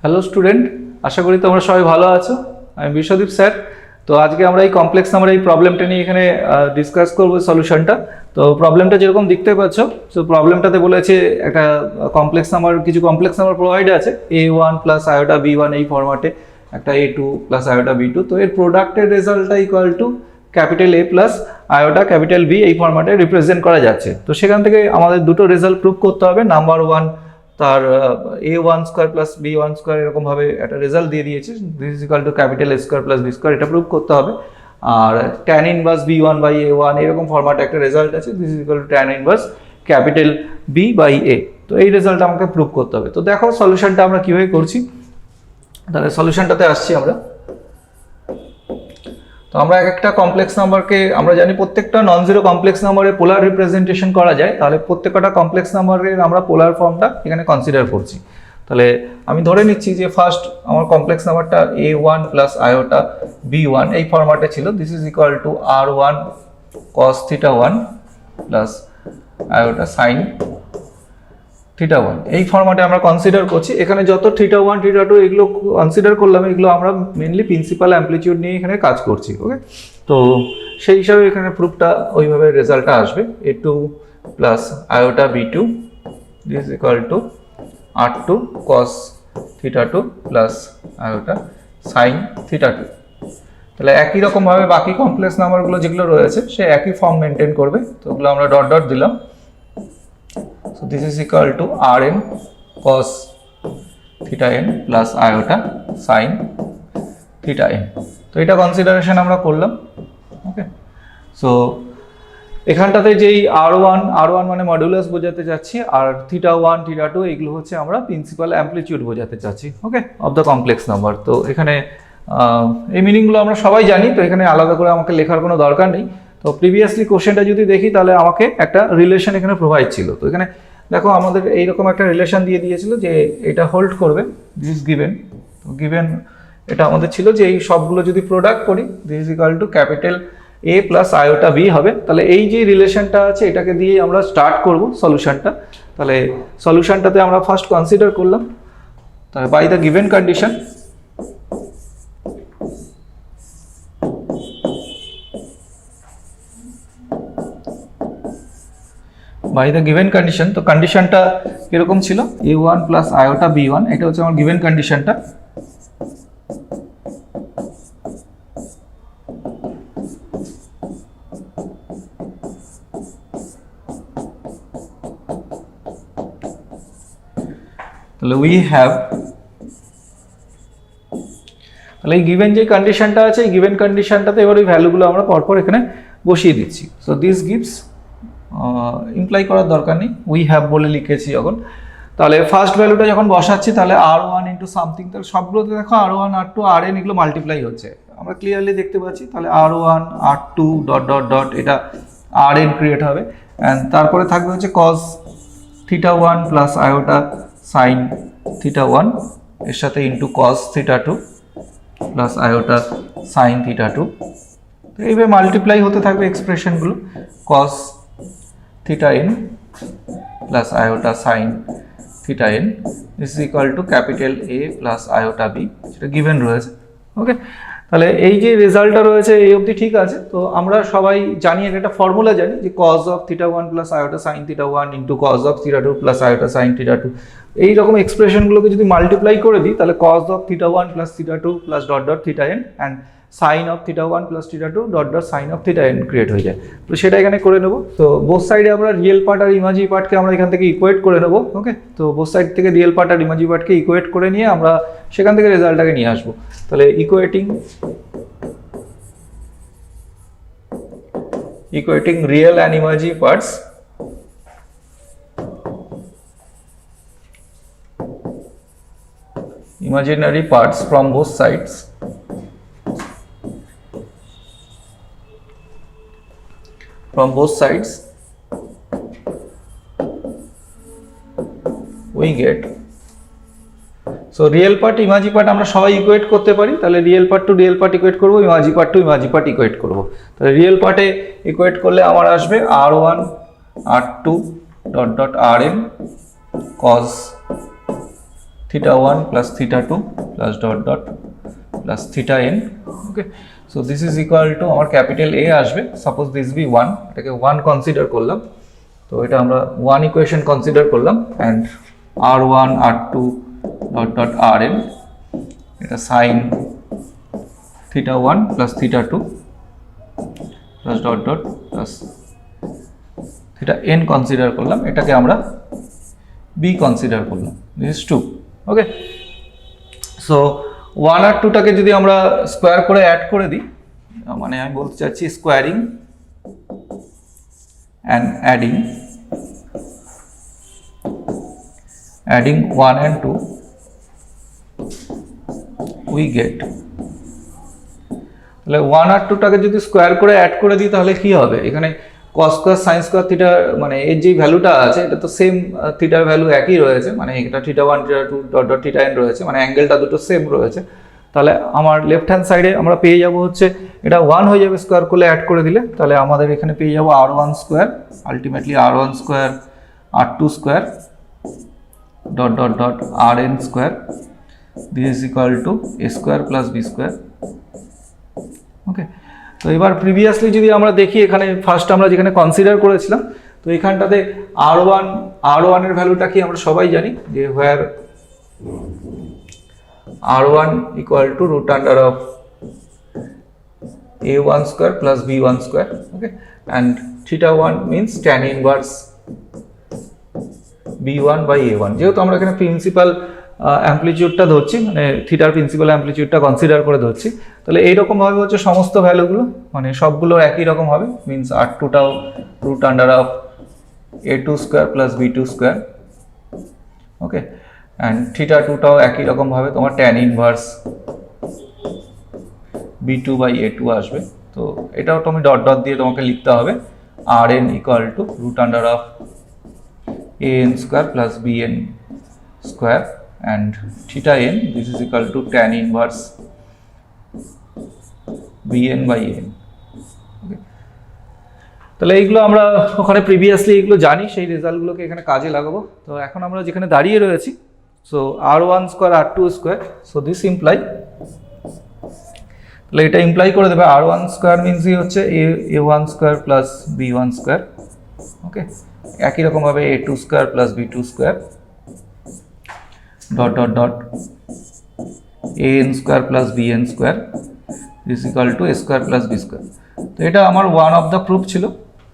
Hello student, আশা করি তোমরা সবাই ভালো আছো। আমি বিশ্বদীপ স্যার। তো আজকে আমরা এই কমপ্লেক্স নাম্বার এই প্রবলেমটা নিয়ে এখানে ডিসকাস করবো সলিউশনটা। তো প্রবলেমটা যেরকম দেখতে পাচ্ছ, তো প্রবলেমটাতে বলেছে একটা কমপ্লেক্স নাম্বার, কিছু কমপ্লেক্স নাম্বার প্রোভাইড আছে a1 প্লাস আয়োটা b1 এই ফরম্যাটে, একটা a2 প্লাস আয়োটা b2। তো এর প্রোডাক্টের রেজাল্টটা equal to capital A plus iota capital B এই ফরম্যাটে রিপ্রেজেন্ট করা যাচ্ছে। তো সেখান থেকে আমাদের দুটো রেজাল্ট প্রুভ করতে হবে। নাম্বার ওয়ান তার a1 square plus b1 square এরকমভাবে একটা রেজাল্ট দিয়ে দিয়েছে, this is equal to capital A square plus b square, এটা প্রুভ করতে হবে। আর tan inverse b1 by a1 এরকম ফরম্যাটে একটা রেজাল্ট আছে, this is equal to tan inverse capital B by a। তো এই রেজাল্ট আমাকে প্রুভ করতে হবে। তো দেখো সলিউশনটা আমরা কীভাবে করছি। তাহলে সলিউশনটাতে আসছি আমরা। তো আমরা একটা কমপ্লেক্স নাম্বারকে আমরা জানি প্রত্যেকটা নন জিরো কমপ্লেক্স নাম্বারে পোলার রিপ্রেজেন্টেশন করা যায়। তাহলে প্রত্যেকটা কমপ্লেক্স নাম্বারের আমরা পোলার ফর্মটা এখানে কনসিডার করছি। তাহলে আমি ধরে নিচ্ছি যে ফার্স্ট আমার কমপ্লেক্স নাম্বারটা a1 প্লাস আয়োটা b1 এই ফর্ম্যাটে ছিল, this is equal to r1 cos θ1 plus iota sine θ1 এই ফরম্যাটে আমরা কনসিডার করছি। এখানে যত θ1 θ2 এগুলো কনসিডার করলাম, এগুলো আমরা মেনলি প্রিন্সিপাল অ্যামপ্লিটিউড নিয়ে এখানে কাজ করছি। ওকে, তো সেই হিসাবে এখানে প্রুফটা ওইভাবে রেজাল্টটা আসবে। a2 plus iota b2 is equal to r2 cos θ2 plus iota sine θ2। তাহলে একই রকমভাবে বাকি কমপ্লেক্স নাম্বারগুলো যেগুলো রয়েছে সে একই ফর্ম মেনটেন করবে। তো ওগুলো আমরা ডট ডট দিলাম। So this is equal to Rn cos θn plus iota sin θn। তো এটা কনসিডারেশন আমরা করলাম। ওকে, সো এখানটাতে যেই r1 মানে মডুলাস বোঝাতে চাচ্ছি, আর θ1 θ2 এগুলো হচ্ছে আমরা প্রিন্সিপাল অ্যামপ্লিটিউড বোঝাতে চাচ্ছি। ওকে, অফ দ্য কমপ্লেক্স নাম্বার। তো এখানে এই মিনিংগুলো আমরা সবাই জানি, তো এখানে আলাদা করে আমাকে লেখার কোনো দরকার নেই। তো প্রিভিয়াসলি কোশ্চেনটা যদি দেখি তাহলে আমাকে একটা রিলেশন এখানে প্রোভাইড ছিল। তো এখানে দেখো আমাদের এইরকম একটা রিলেশন দিয়ে দিয়েছিল যে এটা হোল্ড করবে, দিস ইজ গিভেন। তো গিভেন এটা আমাদের ছিল যে এই সবগুলো যদি প্রোডাক্ট করি, this is equal to capital A plus iota B হবে। তাহলে এই যে রিলেশনটা আছে এটাকে দিয়ে আমরা স্টার্ট করব সলিউশনটা। তাহলে সলিউশনটাতে আমরা ফার্স্ট কনসিডার করলাম, তাহলে by the given condition by the given condition. তো কন্ডিশনটা কিরকম ছিল, a1 প্লাস আয়োটা b1, এটা হচ্ছে আমার গিভেন কন্ডিশনটা। তাহলে উই হ্যাভ, তাহলে এই গিভেন যে কন্ডিশনটা আছে এই গিভেন কন্ডিশনটাতে এবার ওই ভ্যালুগুলো আমরা পরপর এখানে বসিয়ে দিচ্ছি। সো দিস গিভস, ইমপ্লাই করার দরকার নেই, উই হ্যাভ বলে লিখেছি যখন। তাহলে ফার্স্ট ভ্যালুটা যখন বসাচ্ছি তাহলে r1 ইন্টু সামথিং, তাহলে সবগুলোতে দেখো r1 r2 rn এগুলো মাল্টিপ্লাই হচ্ছে, আমরা ক্লিয়ারলি দেখতে পাচ্ছি। তাহলে r1 r2 dot dot dot এটা rn ক্রিয়েট হবে, অ্যান্ড তারপরে থাকবে হচ্ছে cos θ1 প্লাস আয়োটা সাইন θ1 এর সাথে into cos θ2 plus iota sine θ2। তো এইভাবে মাল্টিপ্লাই হতে থাকবে এক্সপ্রেশনগুলো, cos θn plus iota sine θn is equal to capital A plus iota B, সেটা গিভেন রয়েছে। ওকে, তাহলে এই যে রেজাল্টটা রয়েছে এই অবধি ঠিক আছে। তো আমরা সবাই জানি, একটা ফর্মুলা জানি যে cos of θ1 plus iota sine θ1 into cos of θ2 plus iota sine θ2। এই রকম এক্সপ্রেশনগুলোকে যদি মাল্টিপ্লাই করে দিই তাহলে cos of θ1 plus θ2 plus dot dot θn and sine of θ1 plus θ2 dot dot sine of θn create হয়ে যায়। তো সেটা এখানে করে নেব। তো বোথ সাইডে আমরা রিয়েল পার্ট আর ইমাজি পার্টকে আমরা এখান থেকে ইকুয়েট করে নেব। ওকে, তো বোথ সাইড থেকে রিয়েল পার্ট আর ইমাজি পার্টকে ইকুয়েট করে নিয়ে আমরা সেখান থেকে রেজাল্টটাকে নিয়ে আসবো। তাহলে equating real and imaginary parts, imaginary parts from both sides, we get, so real part imaginary part আমরা সবাই ইকুয়েট করতে পারি। তাহলে real part to real part equate করবো, imaginary part to imaginary part equate করবো। তাহলে রিয়েল পার্টে equate করলে আমার আসবে r1 r2 dot dot rn cos theta 1 plus theta 2 plus dot dot plus theta n. Okay, so this is equal to আমার capital A আসবে, suppose this B 1, এটাকে 1 consider করলাম, তো এটা আমরা 1 ইকুয়েশন কনসিডার করলাম, and r1 r2 dot dot rn, এটা sin theta 1 plus theta 2 plus dot dot plus theta n consider করলাম, এটাকে আমরা b কনসিডার করলাম, দিস ইজ 2. ওকে, সো 1 আর 2টাকে যদি আমরা স্কোয়ার করে অ্যাড করে দিই, মানে আমি বলতে চাচ্ছি squaring and adding 1 and 2, we get, তাহলে 1 আর 2টাকে যদি স্কোয়ার করে অ্যাড করে দিই তাহলে কি হবে, এখানে cos square sin square theta, মানে এর যে ভ্যালুটা আছে এটা তো সেম, থিটার ভ্যালু একই রয়েছে, মানে এটা theta 1 theta 2 dot dot theta n রয়েছে, মানে অ্যাঙ্গেলটা দুটো সেম রয়েছে, তাহলে আমার লেফট হ্যান্ড সাইডে আমরা পেয়ে যাব হচ্ছে এটা 1 হয়ে যাবে স্কোয়ার করলে অ্যাড করে দিলে, তাহলে আমাদের এখানে পেয়ে যাব r1 square, ultimately r1 square r2 square dot dot dot rn square, this is equal to a square plus b square. ওকে, তো এবার প্রিভিয়াসলি যদি আমরা দেখি, এখানে ফার্স্ট আমরা যেখানে কনসিডার করেছিলাম, তো এখানটাতে r1 এর ভ্যালুটা কি আমরা সবাই জানি যে where r1 equal to root under of a1 square plus b1 square. Okay, and theta 1 means tan inverse b1 by a1, যেহেতু আমরা এখানে প্রিন্সিপাল অ্যামপ্লিটিউডটা ধরছি, মানে থিটার প্রিন্সিপাল অ্যামপ্লিটিউডটা কনসিডার করে ধরছি, তাহলে এইরকম ভাবে হচ্ছে সমস্ত ভ্যালুগুলো, মানে সবগুলো একই রকম হবে, মিনস r2টাও root under of a2 square plus b2 square. Okay, and theta 2টাও একই রকম ভাবে তোমার tan inverse b2 by a2 আসবে, তো এটাও তুমি ডট ডট দিয়ে তোমাকে লিখতে হবে rn equal to root under of an square plus bn square and theta n, this is equal to tan inverse bn by n. Okay, তাহলে এইগুলো আমরা ওখানে প্রিভিয়াসলি এগুলো জানি, সেই রেজাল্টগুলোকে এখানে কাজে লাগাবো। তো এখন আমরা যেখানে দাঁড়িয়ে রয়েছি, so r1 square r2 square, so this imply, তাহলে এটা ইমপ্লাই করে দেবে r1 স্কোয়ার মিনস হচ্ছে a1 square plus b1 square. ওকে, একই রকম ভাবে a2 square plus b2 square dot dot dot an square plus bn square is equal two a square plus b square. তো এটা আমার ওয়ান অফ দ্য প্রুফ ছিল,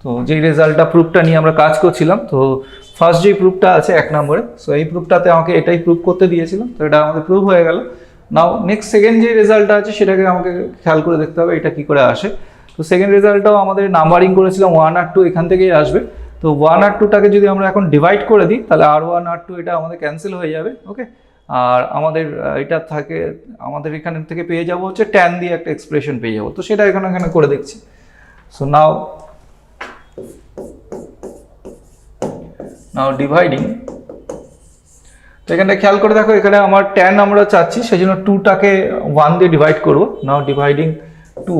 তো যেই রেজাল্টটা প্রুফটা নিয়ে আমরা কাজ করছিলাম, তো ফার্স্ট যেই প্রুফটা আছে 1 নম্বরে, সো এই প্রুফটাতে আমাকে এটাই প্রুফ করতে দিয়েছিলাম, তো এটা আমাদের প্রুফ হয়ে গেল। নাও নেক্সট সেকেন্ড যে রেজাল্টটা আছে সেটাকে আমাকে খেয়াল করে দেখতে হবে এটা কি করে আসে। তো সেকেন্ড রেজাল্টটাও আমাদের নাম্বারিং করেছিলাম 1 আর 2 এখান থেকেই আসবে, তো 1 আর 2টাকে যদি আমরা এখন ডিভাইড করে দিই তাহলে r1 r2 এটা আমাদের ক্যান্সেল হয়ে যাবে। ওকে, আর আমাদের এটা থাকে, আমাদের এখান থেকে পেয়ে যাব হচ্ছে ট্যান দিয়ে একটা এক্সপ্রেশন পেয়ে যাব, তো সেটা এখানে করে দেখছি। সো নাও ডিভাইডিং, তো এখানটা খেয়াল করে দেখো, এখানে আমার ট্যান আমরা চাচ্ছি, সেই জন্য 2টাকে 1 দিয়ে ডিভাইড করবো। Now dividing 2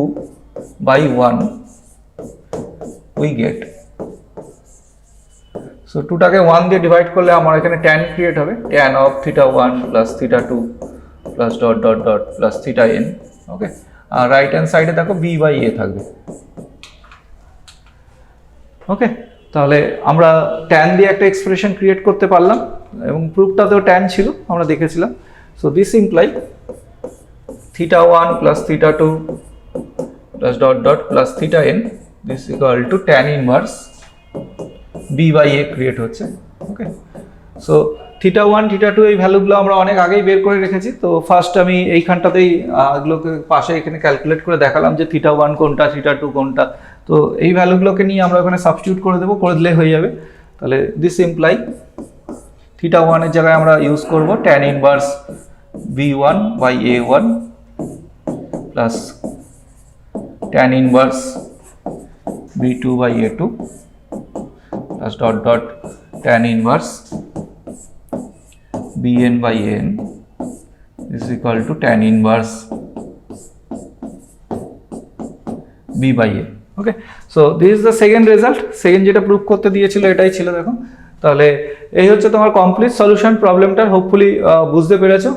by 1 we get, so 2টাকে 1 দিয়ে ডিভাইড করলে আমার এখানে ট্যান ক্রিয়েট হবে, tan of theta 1 plus theta 2 plus dot dot dot plus theta n। Okay, আর রাইট হ্যান্ড সাইডে দেখো b বাই a থাকবে। ওকে, তাহলে আমরা ট্যান দিয়ে একটা এক্সপ্রেশন ক্রিয়েট করতে পারলাম, এবং প্রুফটাতেও ট্যান ছিল আমরা দেখেছিলাম। So this imply theta 1 plus theta 2 plus dot dot plus theta n, this equal to tan inverse b by a create হচ্ছে। ওকে, সো থিটা 1 থিটা 2 এই ভ্যালুগুলো আমরা অনেক আগেই বের করে রেখেছি, তো ফার্স্ট আমি এইখানটাতেই এগুলোকে পাশে এখানে ক্যালকুলেট করে দেখালাম যে থিটা 1 কোনটা, থিটা 2 কোনটা, তো এই ভ্যালুগুলোকে নিয়ে আমরা ওখানে সাবস্টিটিউট করে দেবো, করে দিলে হয়ে যাবে। তাহলে দিস ইমপ্লাই থিটা 1 এর জায়গায় আমরা ইউজ করব tan inverse b1 by a1 plus tan inverse b2 by a2 plus dot dot tan inverse bn by an is equal to tan inverse b by a. Okay, so this is the second result, second যেটা proof করতে দিয়েছিল এটাই ছিল। দেখো তাহলে এই হচ্ছে তোমার কমপ্লিট সলিউশন প্রবলেমটার, হোপফুলি বুঝতে পেরেছো।